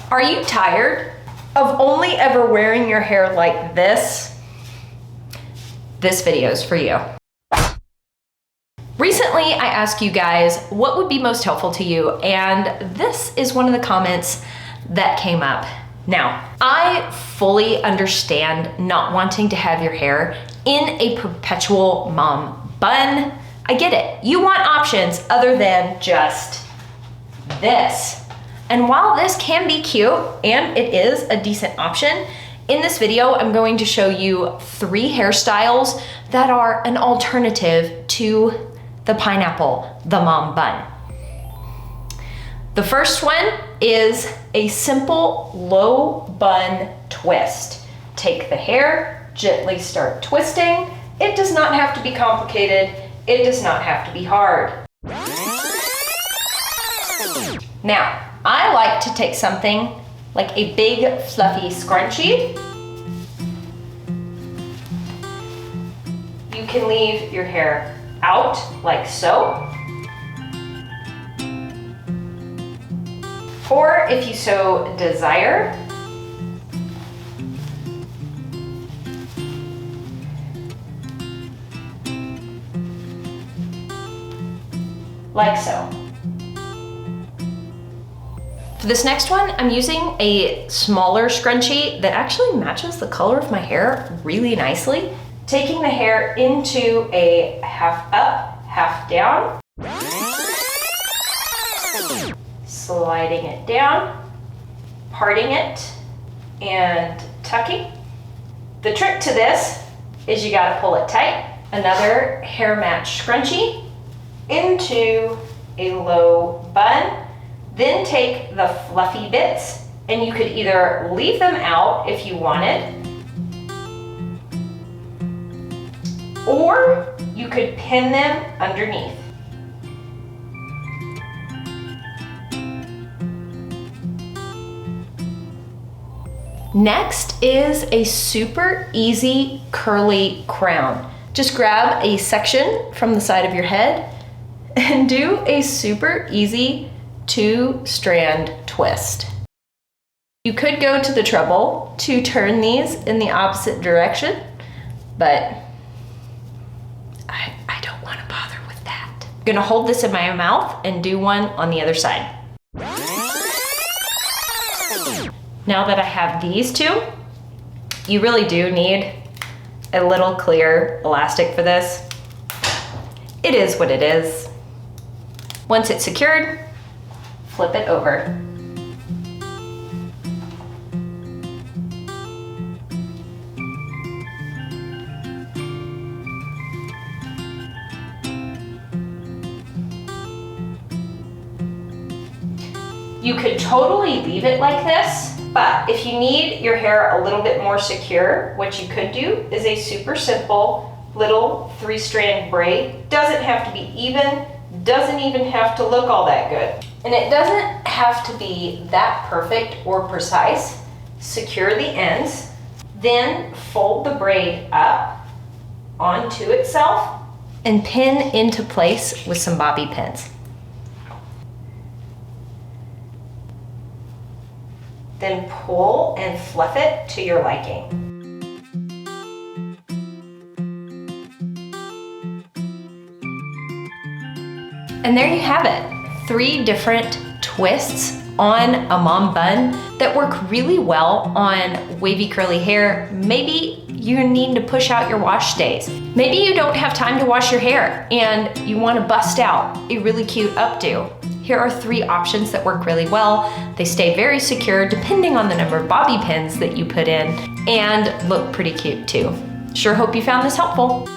Are you tired of only ever wearing your hair like this? This video is for you. Recently, I asked you guys what would be most helpful to you, and this is one of the comments that came up. Now, I fully understand not wanting to have your hair in a perpetual mom bun. I get it. You want options other than just this. And while this can be cute, and it is a decent option, in this video, I'm going to show you 3 hairstyles that are an alternative to the pineapple, the mom bun. The first one is a simple low bun twist. Take the hair, gently start twisting. It does not have to be complicated. It does not have to be hard. Now, I like to take something like a big fluffy scrunchie. You can leave your hair out like so. Or if you so desire, like so. For this next one, I'm using a smaller scrunchie that actually matches the color of my hair really nicely. Taking the hair into a half up, half down. Sliding it down, parting it, and tucking. The trick to this is you gotta pull it tight. Another hair match scrunchie into a low bun. Then take the fluffy bits, and you could either leave them out if you wanted, or you could pin them underneath. Next is a super easy curly crown. Just grab a section from the side of your head and do a super easy 2-strand twist. You could go to the trouble to turn these in the opposite direction, but I don't want to bother with that. I'm gonna hold this in my mouth and do one on the other side. Now that I have these two, you really do need a little clear elastic for this. It is what it is. Once it's secured, flip it over. You could totally leave it like this, but if you need your hair a little bit more secure, what you could do is a super simple little 3-strand braid. Doesn't have to be even, doesn't even have to look all that good. And it doesn't have to be that perfect or precise. Secure the ends, then fold the braid up onto itself and pin into place with some bobby pins. Then pull and fluff it to your liking. And there you have it. 3 different twists on a mom bun that work really well on wavy curly hair. Maybe you need to push out your wash days. Maybe you don't have time to wash your hair and you want to bust out a really cute updo. Here are 3 options that work really well. They stay very secure depending on the number of bobby pins that you put in and look pretty cute too. Sure hope you found this helpful.